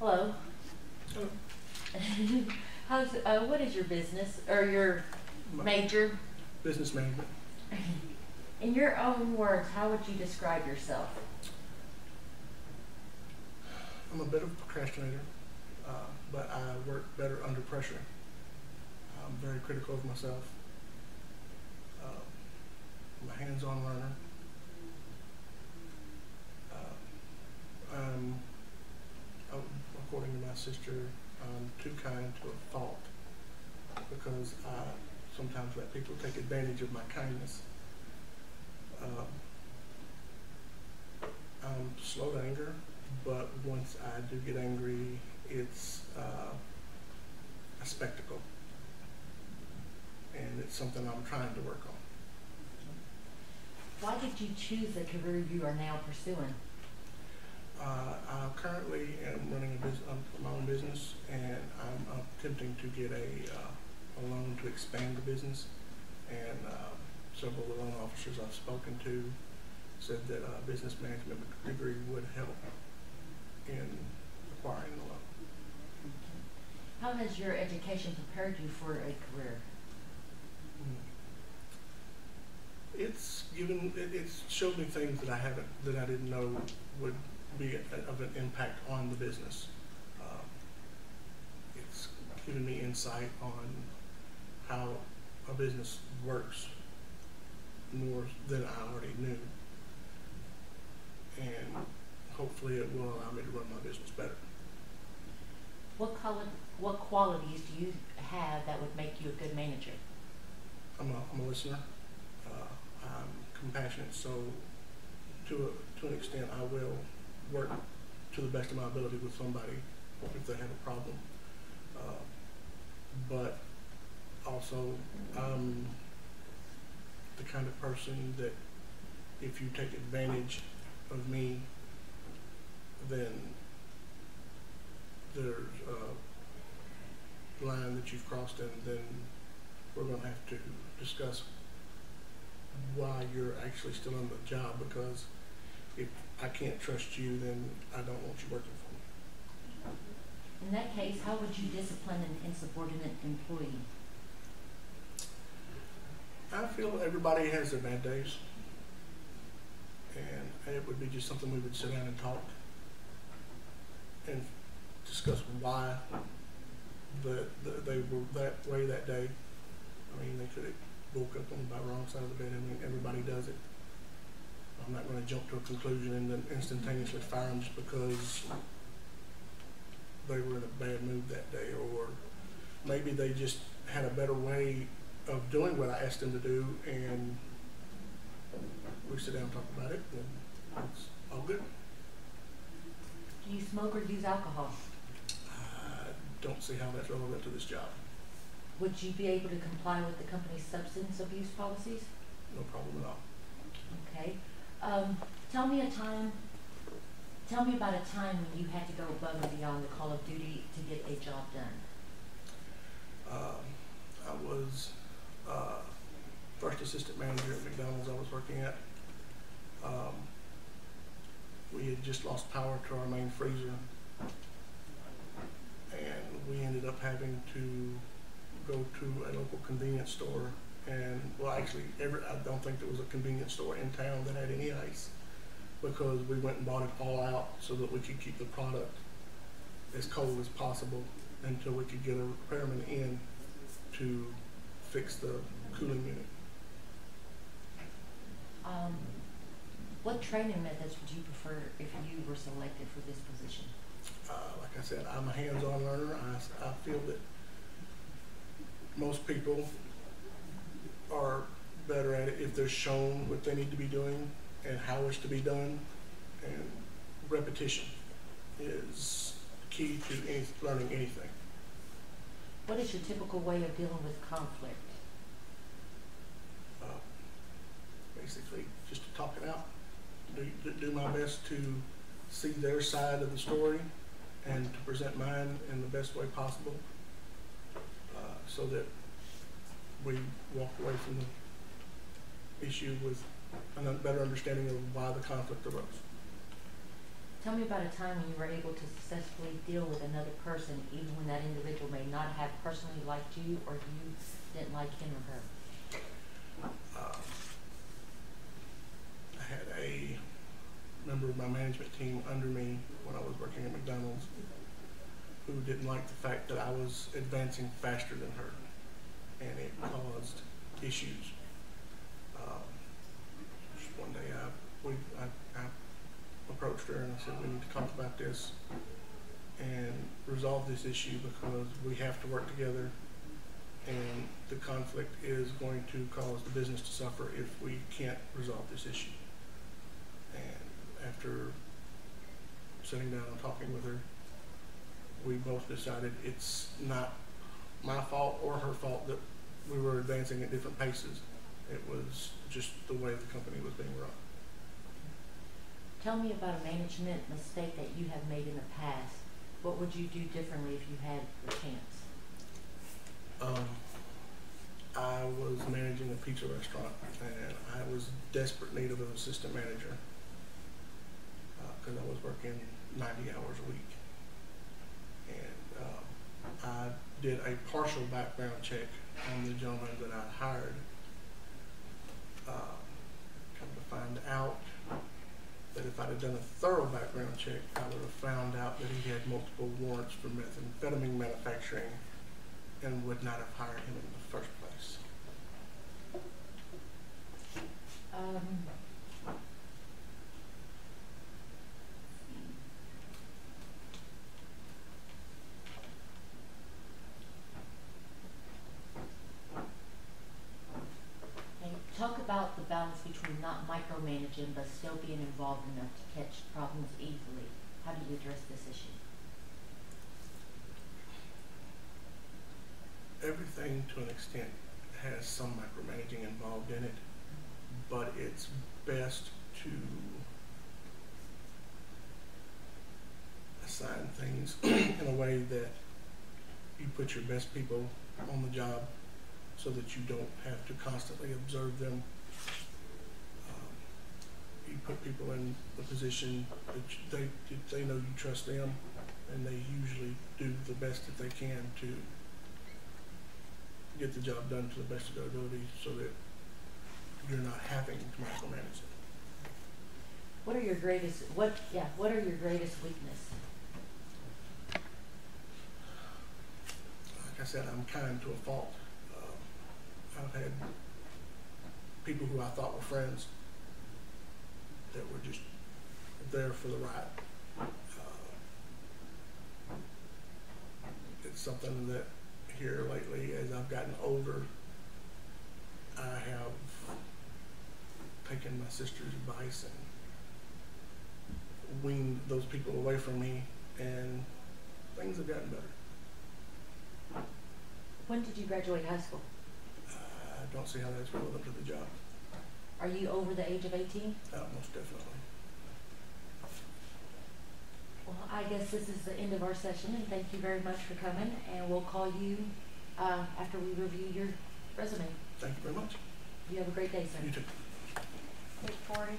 Hello. Hello. What is your business or your My major? business management. In your own words, how would you describe yourself? I'm a bit of a procrastinator, but I work better under pressure. I'm very critical of myself. I'm a hands-on learner. I'm, according to my sister, I'm too kind to a fault because I sometimes let people take advantage of my kindness. I'm slow to anger, but once I do get angry, it's a spectacle, and it's something I'm trying to work on. Why did you choose the career you are now pursuing? I currently am running my own business, and I'm attempting to get a loan to expand the business. And several of the loan officers I've spoken to said that a business management degree would help in acquiring the loan. How has your education prepared you for a career? It's showed me things that I didn't know would be of an impact on the business. It's given me insight on how a business works more than I already knew, and hopefully it will allow me to run my business better. What qualities do you have that would make you a good manager? I'm a listener. I'm compassionate, so to an extent I will work to the best of my ability with somebody if they have a problem. But also I'm the kind of person that if you take advantage of me, then there's a line that you've crossed, and then we're going to have to discuss why you're actually still on the job, because if I can't trust you, then I don't want you working for me. In that case, how would you discipline an insubordinate employee? I feel everybody has their bad days, and it would be just something we would sit down and talk and discuss why they were that way that day. I mean, they could have woke up on the wrong side of the bed. I mean, everybody does it. I'm not going to jump to a conclusion and then instantaneously fire them just because they were in a bad mood that day, or maybe they just had a better way of doing what I asked them to do, and we sit down and talk about it, and it's all good. Do you smoke or use alcohol? I don't see how that's relevant to this job. Would you be able to comply with the company's substance abuse policies? No problem at all. Okay. Tell me about a time when you had to go above and beyond the call of duty to get a job done. I was first assistant manager at McDonald's I was working at. We had just lost power to our main freezer, and we ended up having to go to a local convenience store, and well, actually I don't think there was a convenience store in town that had any ice, because we went and bought it all out so that we could keep the product as cold as possible until we could get a repairman in to fix the cooling unit. What training methods would you prefer if you were selected for this position? Like I said, I'm a hands-on learner. I feel that most people are better at it if they're shown what they need to be doing and how it's to be done, and repetition is key to learning anything. What is your typical way of dealing with conflict? Basically, just to talk it out. Do my best to see their side of the story and to present mine in the best way possible, so that we walk away from the issue with a better understanding of why the conflict arose. Tell me about a time when you were able to successfully deal with another person, even when that individual may not have personally liked you or you didn't like him or her. I had a member of my management team under me when I was working at McDonald's who didn't like the fact that I was advancing faster than her, and it caused issues. Just one day I approached her and I said, we need to talk about this and resolve this issue because we have to work together, and the conflict is going to cause the business to suffer if we can't resolve this issue. And after sitting down and talking with her, we both decided it's not my fault or her fault that we were advancing at different paces. It was just the way the company was being run. Tell me about a management mistake that you have made in the past. What would you do differently if you had the chance? I was managing a pizza restaurant, and I was in desperate need of an assistant manager because I was working 90 hours a week. And I did a partial background check on the gentleman that I hired. Come to find out that if I'd have done a thorough background check, I would have found out that he had multiple warrants for methamphetamine manufacturing and would not have hired him in the first place. Talk about the balance between not micromanaging but still being involved enough to catch problems easily. How do you address this issue? Everything to an extent has some micromanaging involved in it, but it's best to assign things in a way that you put your best people on the job so that you don't have to constantly observe them. You put people in the position that they know you trust them, and they usually do the best that they can to get the job done to the best of their ability so that you're not having to micromanage it. What are your greatest weakness? Like I said, I'm kind to a fault. I've had people who I thought were friends that were just there for the ride. It's something that here lately, as I've gotten older, I have taken my sister's advice and weaned those people away from me, and things have gotten better. When did you graduate high school? I don't see how that's relevant to the job. Are you over the age of 18? Most definitely. Well, I guess this is the end of our session, and thank you very much for coming, and we'll call you after we review your resume. Thank you very much. You have a great day, sir. You too. 8:40.